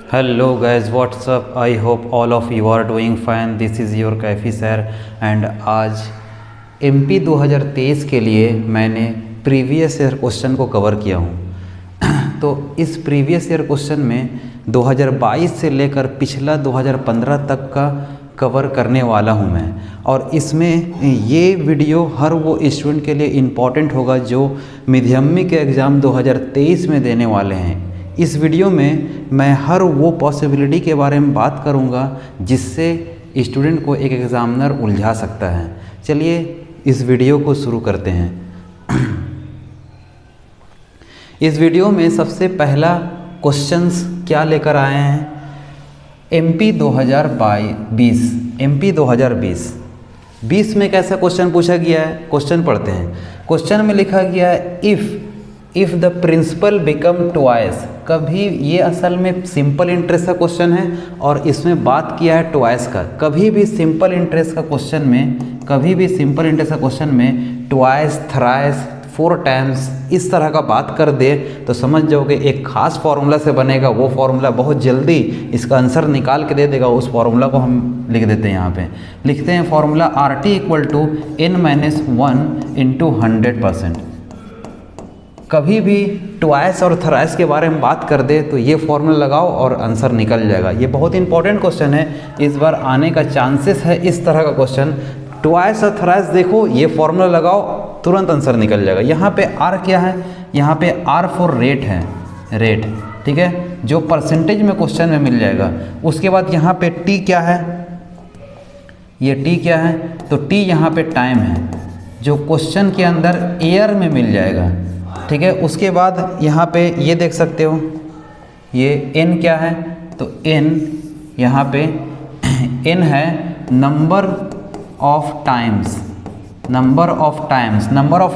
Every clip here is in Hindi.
Hello guys, what's up? I hope all of you are doing fine. This is your Kaifi sir and आज MP 2023 के लिए मैंने प्रीवियस ईयर क्वेश्चन को कवर किया हूँ। तो इस प्रीवियस ईयर क्वेश्चन में 2022 से लेकर पिछला 2015 तक का कवर करने वाला हूँ मैं, और इसमें ये वीडियो हर वो स्टूडेंट के लिए इम्पॉर्टेंट होगा जो माध्यमिक एग्ज़ाम 2023 में देने वाले हैं। इस वीडियो में मैं हर वो पॉसिबिलिटी के बारे में बात करूंगा जिससे स्टूडेंट को एक एग्ज़ामिनर उलझा सकता है। चलिए इस वीडियो को शुरू करते हैं। इस वीडियो में सबसे पहला क्वेश्चंस क्या लेकर आए हैं, MP 2020 में कैसा क्वेश्चन पूछा गया है। क्वेश्चन पढ़ते हैं। क्वेश्चन में लिखा गया है if the principal become twice. कभी, ये असल में सिंपल इंटरेस्ट का क्वेश्चन है और इसमें बात किया है ट्वाइस का। कभी भी सिंपल इंटरेस्ट का क्वेश्चन में ट्वाइस, थ्राइस, 4 टाइम्स इस तरह का बात कर दे तो समझ जाओगे एक खास फार्मूला से बनेगा। वो फार्मूला बहुत जल्दी इसका आंसर निकाल के दे देगा। उस फार्मूला को हम लिख देते हैं, यहाँ पे लिखते हैं फार्मूला RT = n-1 × 100%। कभी भी ट्वाइस और थ्राइस के बारे में बात कर दे तो ये फॉर्मूला लगाओ और आंसर निकल जाएगा। ये बहुत इंपॉर्टेंट क्वेश्चन है, इस बार आने का चांसेस है इस तरह का क्वेश्चन। ट्वाइस और थ्राइस देखो, ये फॉर्मूला लगाओ, तुरंत आंसर निकल जाएगा। यहाँ पे R क्या है, यहाँ पे R फॉर रेट है, रेट, ठीक है, जो परसेंटेज में क्वेश्चन में मिल जाएगा। उसके बाद यहाँ पे T क्या है, ये T क्या है, तो T यहाँ पे टाइम है जो क्वेश्चन के अंदर एयर में मिल जाएगा, ठीक है। उसके बाद यहाँ पे ये देख सकते हो, ये n क्या है, तो n यहाँ पे n है नंबर ऑफ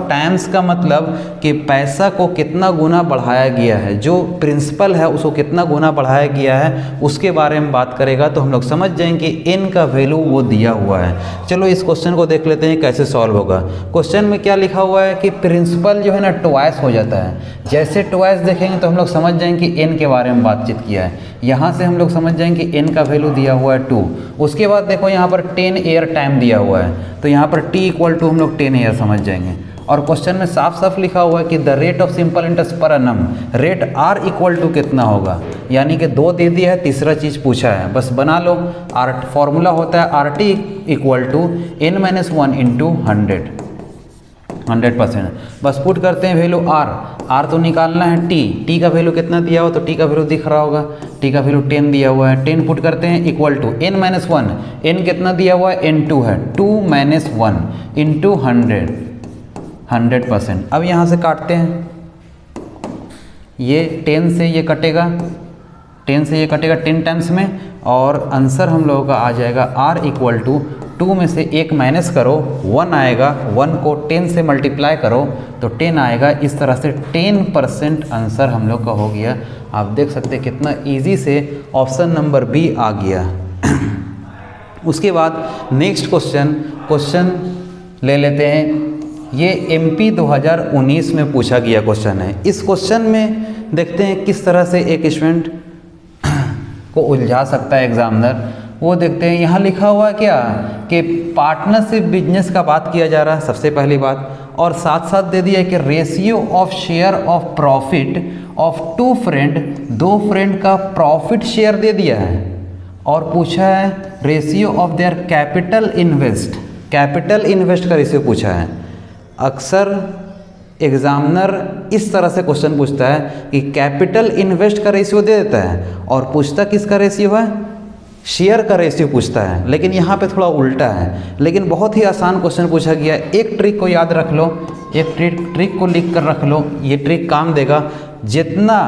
टाइम्स का मतलब कि पैसा को कितना गुना बढ़ाया गया है, जो प्रिंसिपल है उसको कितना गुना बढ़ाया गया है उसके बारे में बात करेगा। तो हम लोग समझ जाएंगे कि n का वैल्यू वो दिया हुआ है। चलो इस क्वेश्चन को देख लेते हैं कैसे सॉल्व होगा। क्वेश्चन में क्या लिखा हुआ है कि प्रिंसिपल जो है ना ट्वाइस हो जाता है। जैसे ट्वाइस देखेंगे तो हम लोग समझ जाएंगे कि n के बारे में बातचीत किया है। यहाँ से हम लोग समझ जाएंगे कि n का वैल्यू दिया हुआ है 2। उसके बाद देखो यहाँ पर 10 एयर टाइम दिया हुआ है, तो यहाँ पर T = हम लोग 10 एयर समझ जाएंगे। और क्वेश्चन में साफ साफ लिखा हुआ है कि the rate of simple interest per annum, rate R = कितना होगा, यानी कि 2 दे दिया है, तीसरा चीज़ पूछा है, बस बना लो। फॉर्मूला होता है RT = n-1 × 100%। बस पुट करते हैं वैल्यू R तो निकालना है T का वैल्यू कितना दिया हुआ, तो T का वैल्यू दिख रहा होगा, T का वैल्यू 10 दिया हुआ है। 10 पुट करते हैं = n-1, n कितना दिया हुआ है, n2 है, 2 - 1 × 100%। अब यहाँ से काटते हैं, ये 10 से ये कटेगा, 10 टाइम्स में, और आंसर हम लोगों का आ जाएगा R = 2 में से 1 माइनस करो, 1 आएगा, 1 को 10 से मल्टीप्लाई करो तो 10 आएगा। इस तरह से 10% आंसर हम लोग का हो गया। आप देख सकते हैं कितना इजी से ऑप्शन नंबर B आ गया। उसके बाद नेक्स्ट क्वेश्चन ले लेते हैं। ये MP 2019 में पूछा गया क्वेश्चन है। इस क्वेश्चन में देखते हैं किस तरह से एक स्टूडेंट को उलझा सकता है एग्जामिनर, वो देखते हैं। यहाँ लिखा हुआ क्या कि पार्टनरशिप बिजनेस का बात किया जा रहा है, सबसे पहली बात, और साथ साथ दे दिया कि ratio of share of profit of 2 friend, 2 friend का प्रॉफिट शेयर दे दिया है, और पूछा है ratio of their capital invest का रेशियो पूछा है। अक्सर एग्जामिनर इस तरह से क्वेश्चन पूछता है कि कैपिटल इन्वेस्ट का रेशियो दे देता है और पूछता किसका रेशियो है, शेयर का रेशियो पूछता है। लेकिन यहाँ पे थोड़ा उल्टा है, लेकिन बहुत ही आसान क्वेश्चन पूछा गया है। एक ट्रिक को याद रख लो, एक ट्रिक को लिख कर रख लो, ये ट्रिक काम देगा। जितना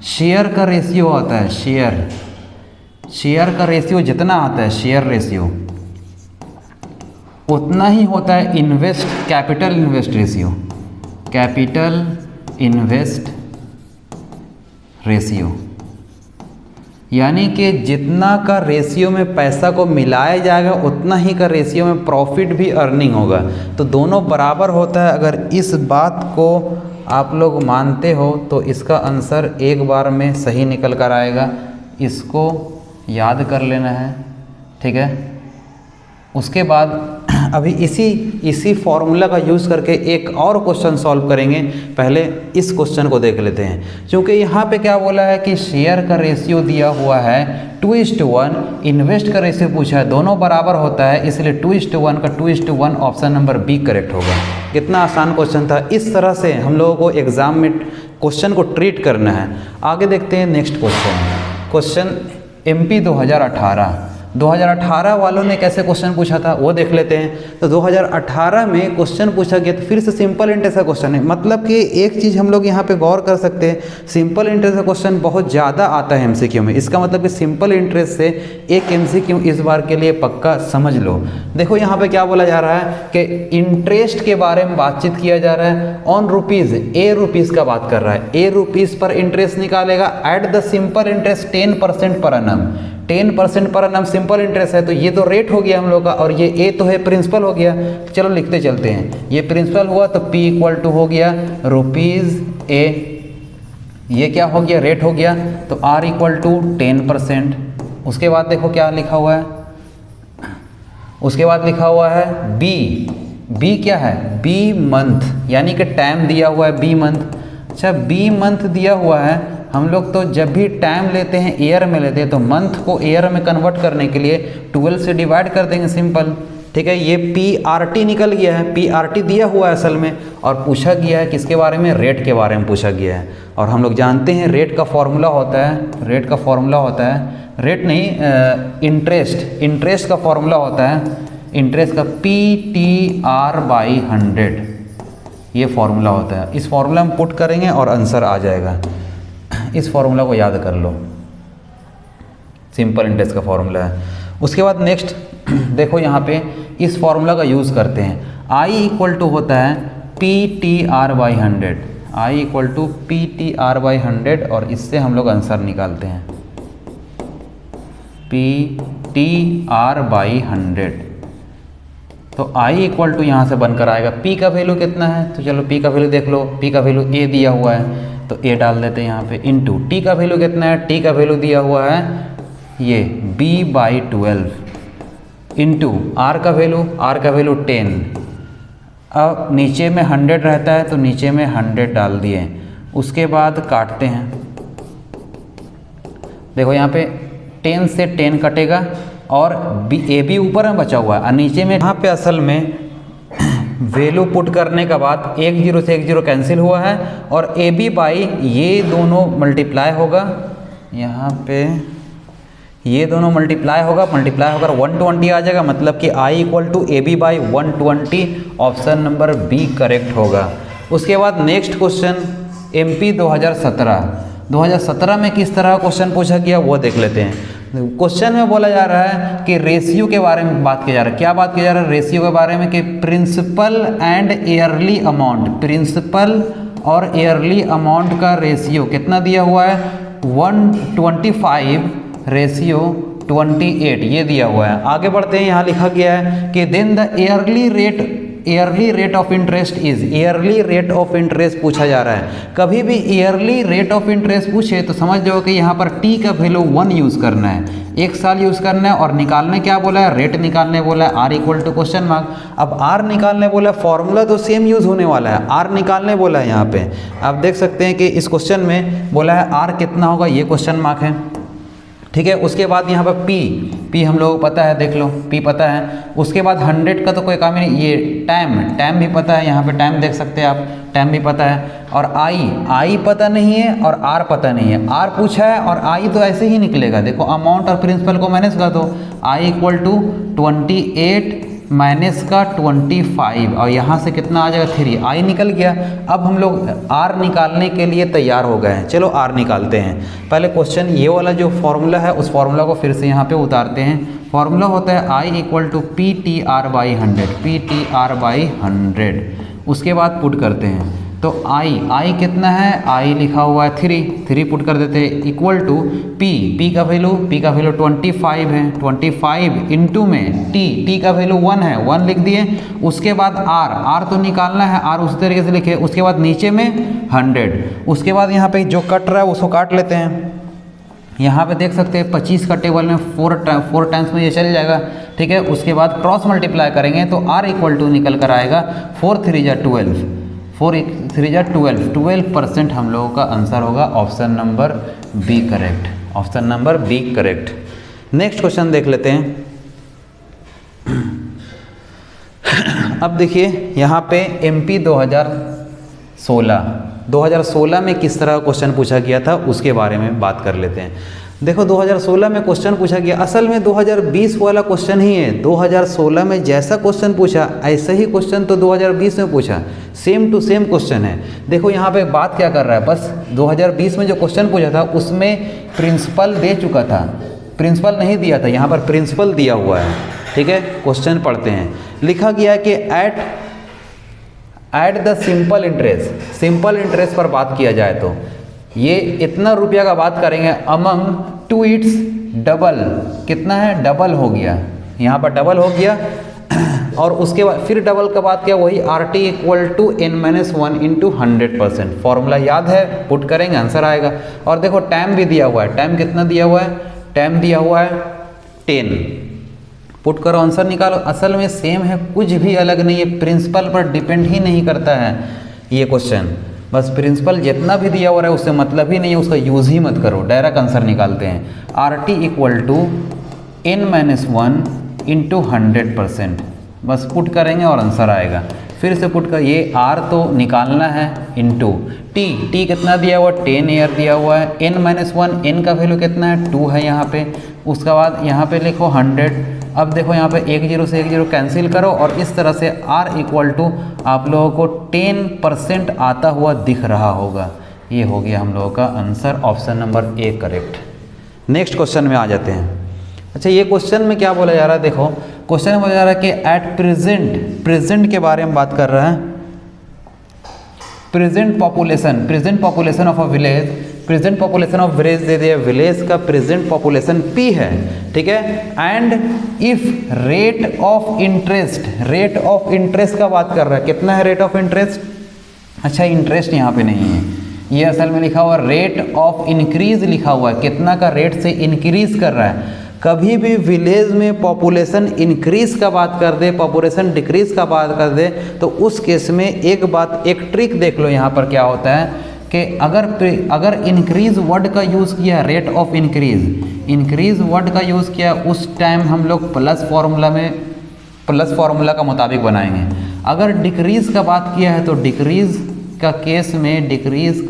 शेयर का रेशियो आता है, शेयर का रेशियो जितना आता है, शेयर रेशियो, उतना ही होता है कैपिटल इन्वेस्ट रेशियो। यानी कि जितना का रेशियो में पैसा को मिलाया जाएगा उतना ही का रेशियो में प्रॉफिट भी अर्निंग होगा। तो दोनों बराबर होता है। अगर इस बात को आप लोग मानते हो तो इसका आंसर एक बार में सही निकल कर आएगा। इसको याद कर लेना है, ठीक है। उसके बाद अभी इसी फॉर्मूला का यूज़ करके एक और क्वेश्चन सॉल्व करेंगे। पहले इस क्वेश्चन को देख लेते हैं, क्योंकि यहाँ पे क्या बोला है कि शेयर का रेशियो दिया हुआ है 2:1, इन्वेस्ट का रेशियो पूछा है, दोनों बराबर होता है, इसलिए 2:1 का 2:1 ऑप्शन नंबर बी करेक्ट होगा। कितना आसान क्वेश्चन था। इस तरह से हम लोगों को एग्ज़ाम में क्वेश्चन को ट्रीट करना है। आगे देखते हैं नेक्स्ट क्वेश्चन MP 2018 वालों ने कैसे क्वेश्चन पूछा था वो देख लेते हैं। तो 2018 में क्वेश्चन पूछा गया, तो फिर से सिंपल इंटरेस्ट का क्वेश्चन है। मतलब कि एक चीज़ हम लोग यहाँ पे गौर कर सकते हैं, सिंपल इंटरेस्ट का क्वेश्चन बहुत ज़्यादा आता है MCQ में। इसका मतलब कि सिंपल इंटरेस्ट से एक MCQ इस बार के लिए पक्का समझ लो। देखो यहाँ पे क्या बोला जा रहा है कि इंटरेस्ट के बारे में बातचीत किया जा रहा है ऑन रुपीज़, ए रुपीज़ का बात कर रहा है। ए रुपीज़ पर इंटरेस्ट निकालेगा एट द सिंपल इंटरेस्ट 10% पर annum। 10% पर annum सिंपल इंटरेस्ट है, तो ये तो रेट हो गया हम लोग का, और ये ए तो है प्रिंसिपल हो गया। चलो लिखते चलते हैं। ये प्रिंसिपल हुआ तो P = हो गया रुपीज़ ए, ये क्या हो गया रेट हो गया, तो R = 10%। उसके बाद देखो क्या लिखा हुआ है, उसके बाद लिखा हुआ है बी क्या है, बी मंथ, यानी कि टाइम दिया हुआ है बी मंथ। अच्छा बी मंथ दिया हुआ है, हम लोग तो जब भी टाइम लेते हैं ईयर में लेते हैं, तो मंथ को ईयर में कन्वर्ट करने के लिए 12 से डिवाइड कर देंगे सिंपल, ठीक है। ये PRT निकल गया है, PRT दिया हुआ है असल में, और पूछा गया है किसके बारे में, रेट के बारे में पूछा गया है। और हम लोग जानते हैं रेट का फॉर्मूला होता है, रेट का फॉर्मूला होता है, रेट नहीं इंटरेस्ट का फॉर्मूला होता है, इंटरेस्ट का PTR/100 ये फॉर्मूला होता है। इस फॉर्मूला में पुट करेंगे और आंसर आ जाएगा। इस फॉर्मूला को याद कर लो, सिंपल इंटरेस्ट का फॉर्मूला है। उसके बाद नेक्स्ट देखो यहाँ पे इस फॉर्मूला का यूज़ करते हैं। I = होता है PTR/100, I = PTR/100, और इससे हम लोग आंसर निकालते हैं PTR/100। तो I = यहाँ से बनकर आएगा, P का वैल्यू कितना है, तो चलो P का वैल्यू देख लो। P का वैल्यू A दिया हुआ है, तो A डाल देते हैं यहाँ पे, इंटू T का वैल्यू कितना है, T का वैल्यू दिया हुआ है ये B/12, इंटू R का वैल्यू 10। अब नीचे में 100 रहता है, तो नीचे में 100 डाल दिए। उसके बाद काटते हैं, देखो यहाँ पे 10 से 10 कटेगा, और AB ऊपर में बचा हुआ है, और नीचे में यहाँ पे असल में वैल्यू पुट करने के बाद 1 0 से 1 0 कैंसिल हुआ है, और AB/ ये दोनों मल्टीप्लाई होगा, यहाँ पे ये दोनों मल्टीप्लाई होकर 120 आ जाएगा। मतलब कि I = AB/120 option number B correct होगा। उसके बाद नेक्स्ट क्वेश्चन MP 2017 में किस तरह का क्वेश्चन पूछा गया वो देख लेते हैं। क्वेश्चन में बोला जा रहा है कि रेशियो के बारे में बात किया जा रहा है। क्या बात किया जा रहा है, रेशियो के बारे में, कि principal and yearly amount, principal और ईयरली अमाउंट का रेशियो कितना दिया हुआ है, 125:28 ये दिया हुआ है। आगे बढ़ते हैं, यहाँ लिखा गया है कि then the yearly rate of interest is, yearly rate of interest पूछा जा रहा है। कभी भी ईयरली रेट ऑफ इंटरेस्ट पूछे तो समझ जाओ कि यहाँ पर T का वैल्यू 1 यूज़ करना है, 1 साल यूज़ करना है, और निकालने क्या बोला है, रेट निकालने बोला है, R = क्वेश्चन मार्क। अब R निकालने बोला है, फॉर्मूला तो सेम यूज़ होने वाला है, R निकालने बोला है। यहाँ पे आप देख सकते हैं कि इस क्वेश्चन में बोला है R कितना होगा, ये क्वेश्चन मार्क है, ठीक है। उसके बाद यहाँ पर P हम लोगों को पता है, देख लो P पता है। उसके बाद 100 का तो कोई काम ही नहीं, ये टाइम भी पता है, यहाँ पे टाइम देख सकते हैं आप, टाइम भी पता है। और I पता नहीं है और R पता नहीं है, R पूछा है और I तो ऐसे ही निकलेगा। देखो अमाउंट और प्रिंसिपल को माइनस कर दो, I = 28 माइनस का 25, और यहाँ से कितना आ जाएगा 3, I निकल गया। अब हम लोग R निकालने के लिए तैयार हो गए हैं। चलो R निकालते हैं। पहले क्वेश्चन ये वाला जो फॉर्मूला है उस फॉर्मूला को फिर से यहाँ पे उतारते हैं। फॉर्मूला होता है I = PTR/100, उसके बाद पुट करते हैं। तो I कितना है, I लिखा हुआ है 3 पुट कर देते हैं, इक्वल टू P का वैल्यू 25 है, 25 इंटू में T का वैल्यू 1 है, 1 लिख दिए। उसके बाद R तो निकालना है, R उस तरीके से लिखे। उसके बाद नीचे में 100, उसके बाद यहाँ पे जो कट रहा है उसको काट लेते हैं। यहाँ पे देख सकते हैं 25 का टेबल में 4 टाइम्स में ये चल जाएगा, ठीक है। उसके बाद क्रॉस मल्टीप्लाई करेंगे तो r इक्वल टू निकल कर आएगा 4 3 जा 12, 4 3 जा 12% हम लोगों का आंसर होगा option number B correct, option number B correct. Next question देख लेते हैं। अब देखिए यहाँ पे MP 2016 में किस तरह का क्वेश्चन पूछा गया था उसके बारे में बात कर लेते हैं। देखो 2016 में क्वेश्चन पूछा गया, असल में 2020 वाला क्वेश्चन ही है। 2016 में जैसा क्वेश्चन पूछा ऐसा ही क्वेश्चन तो 2020 में पूछा, सेम टू सेम क्वेश्चन है। देखो यहाँ पे बात क्या कर रहा है, बस 2020 में जो क्वेश्चन पूछा था उसमें प्रिंसिपल दे चुका था, प्रिंसिपल नहीं दिया था, यहाँ पर प्रिंसिपल दिया हुआ है, ठीक है। क्वेश्चन पढ़ते हैं। लिखा गया है कि एट द सिंपल इंटरेस्ट पर बात किया जाए तो ये इतना रुपया का बात करेंगे अमंग टू इट्स डबल, कितना है, डबल हो गया, यहाँ पर डबल हो गया। और उसके बाद फिर डबल का बात किया, वही RT equal to n-1 into 100%। Formula याद है, पुट करेंगे आंसर आएगा। और देखो टाइम भी दिया हुआ है, टाइम कितना दिया हुआ है, टाइम दिया हुआ है 10, पुट करो आंसर निकालो। असल में सेम है, कुछ भी अलग नहीं है, प्रिंसिपल पर डिपेंड ही नहीं करता है ये क्वेश्चन। बस प्रिंसिपल जितना भी दिया हुआ है उससे मतलब ही नहीं है, उसका यूज़ ही मत करो, डायरेक्ट आंसर निकालते हैं। RT equal to n-1 into 100%, बस पुट करेंगे और आंसर आएगा। फिर से पुट कर, ये R तो निकालना है, इंटू T कितना दिया हुआ, 10 एयर दिया हुआ है, n-1, n का वैल्यू कितना है, 2 है यहाँ पे। उसके बाद यहाँ पे लिखो 100। अब देखो यहाँ पे 1 0 से 1 0 कैंसिल करो और इस तरह से R इक्वल टू आप लोगों को 10% आता हुआ दिख रहा होगा। ये हो गया हम लोगों का answer, option number A correct. Next question में आ जाते हैं। अच्छा, ये क्वेश्चन में क्या बोला जा रहा है, देखो क्वेश्चन में बोला जा रहा है कि एट प्रेजेंट के बारे में बात कर रहा है। Present population of a village, present population of village दे दिया, विलेज का प्रेजेंट पॉपुलेशन P है, ठीक है। And if rate of interest का बात कर रहा है, कितना है रेट ऑफ इंटरेस्ट। अच्छा, इंटरेस्ट यहाँ पे नहीं है, ये असल में लिखा हुआ रेट ऑफ इंक्रीज लिखा हुआ है, कितना का रेट से इंक्रीज कर रहा है। कभी भी विलेज में पॉपुलेशन इंक्रीज का बात कर दे, पॉपुलेशन डिक्रीज का बात कर दे, तो उस केस में एक ट्रिक देख लो यहाँ पर क्या होता है कि अगर इंक्रीज वर्ड का यूज़ किया, रेट ऑफ इंक्रीज वर्ड का यूज़ किया, उस टाइम हम लोग प्लस फार्मूला का मुताबिक बनाएंगे। अगर डिक्रीज का बात किया है तो डिक्रीज का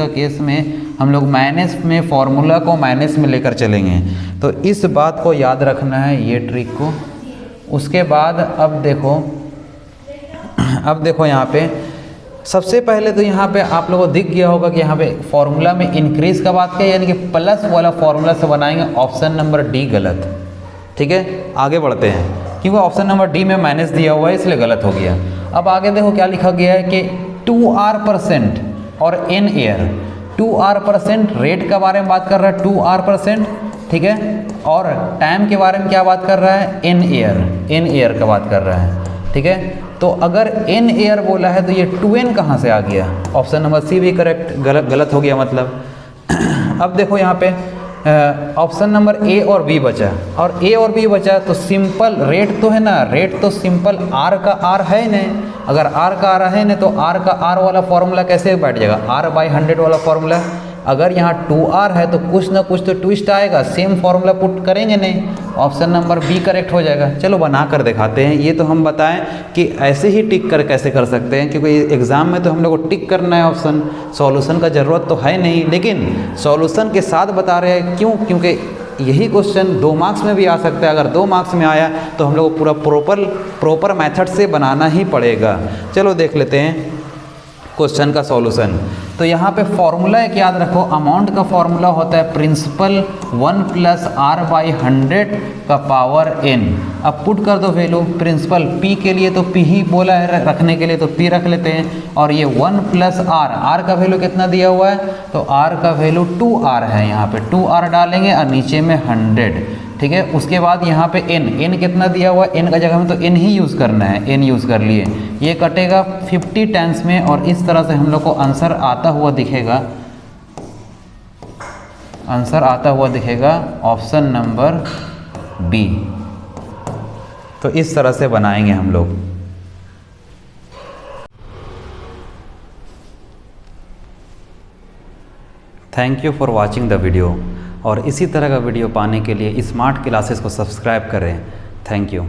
केस में हम लोग माइनस में फार्मूला को माइनस में लेकर चलेंगे। तो इस बात को याद रखना है, ये ट्रिक को। उसके बाद अब देखो यहाँ पे सबसे पहले तो यहाँ पे आप लोगों को दिख गया होगा कि यहाँ पे फार्मूला में इंक्रीज का बात किया, यानी कि प्लस वाला फार्मूला से बनाएंगे। ऑप्शन नंबर डी गलत, ठीक है। आगे बढ़ते हैं, क्योंकि ऑप्शन नंबर डी में माइनस दिया हुआ है इसलिए गलत हो गया। अब आगे देखो क्या लिखा गया है कि 2R% और n एयर। 2R% रेट के बारे में बात कर रहा है, 2R%, ठीक है। और टाइम के बारे में क्या बात कर रहा है, n एयर का बात कर रहा है, ठीक है। तो अगर n एयर बोला है तो ये 2n कहाँ से आ गया, ऑप्शन नंबर सी भी करेक्ट, गलत हो गया मतलब। अब देखो यहाँ पे ऑप्शन नंबर ए और बी बचा, और ए और बी बचा तो सिंपल रेट तो है ना, रेट तो सिंपल आर का आर है नहीं। अगर आर का आर है नहीं तो आर का आर वाला फॉर्मूला कैसे बैठ जाएगा, R/100 वाला फॉर्मूला। अगर यहाँ 2R है तो कुछ ना कुछ तो ट्विस्ट आएगा, सेम फॉर्मूला पुट करेंगे नहीं, ऑप्शन नंबर बी करेक्ट हो जाएगा। चलो बना कर दिखाते हैं। ये तो हम बताएं कि ऐसे ही टिक कर कैसे कर सकते हैं, क्योंकि एग्ज़ाम में तो हम लोग को टिक करना है ऑप्शन, सॉल्यूशन का ज़रूरत तो है नहीं, लेकिन सॉल्यूशन के साथ बता रहे हैं। क्यों? क्योंकि यही क्वेश्चन 2 मार्क्स में भी आ सकता है। अगर 2 मार्क्स में आया तो हम लोग को पूरा प्रॉपर मेथड से बनाना ही पड़ेगा। चलो देख लेते हैं क्वेश्चन का सॉल्यूशन। तो यहाँ पे फॉर्मूला एक याद रखो, अमाउंट का फॉर्मूला होता है प्रिंसिपल 1 + R/100 का पावर n। अब पुट कर दो वैल्यू, प्रिंसिपल p के लिए तो p ही बोला है रखने के लिए, तो p रख लेते हैं। और ये 1 + R का वैल्यू कितना दिया हुआ है, तो r का वैल्यू 2R है, यहाँ पे 2R डालेंगे और नीचे में 100, ठीक है। उसके बाद यहाँ पे n कितना दिया हुआ है, n का जगह में तो n ही यूज़ करना है, n यूज़ कर लिए। ये कटेगा 50 टाइम्स में और इस तरह से हम लोग को आंसर आता हुआ दिखेगा। आंसर आता हुआ दिखेगा ऑप्शन नंबर बी। तो इस तरह से बनाएंगे हम लोग। Thank you for watching the video. और इसी तरह का वीडियो पाने के लिए स्मार्ट क्लासेस को सब्सक्राइब करें। Thank you.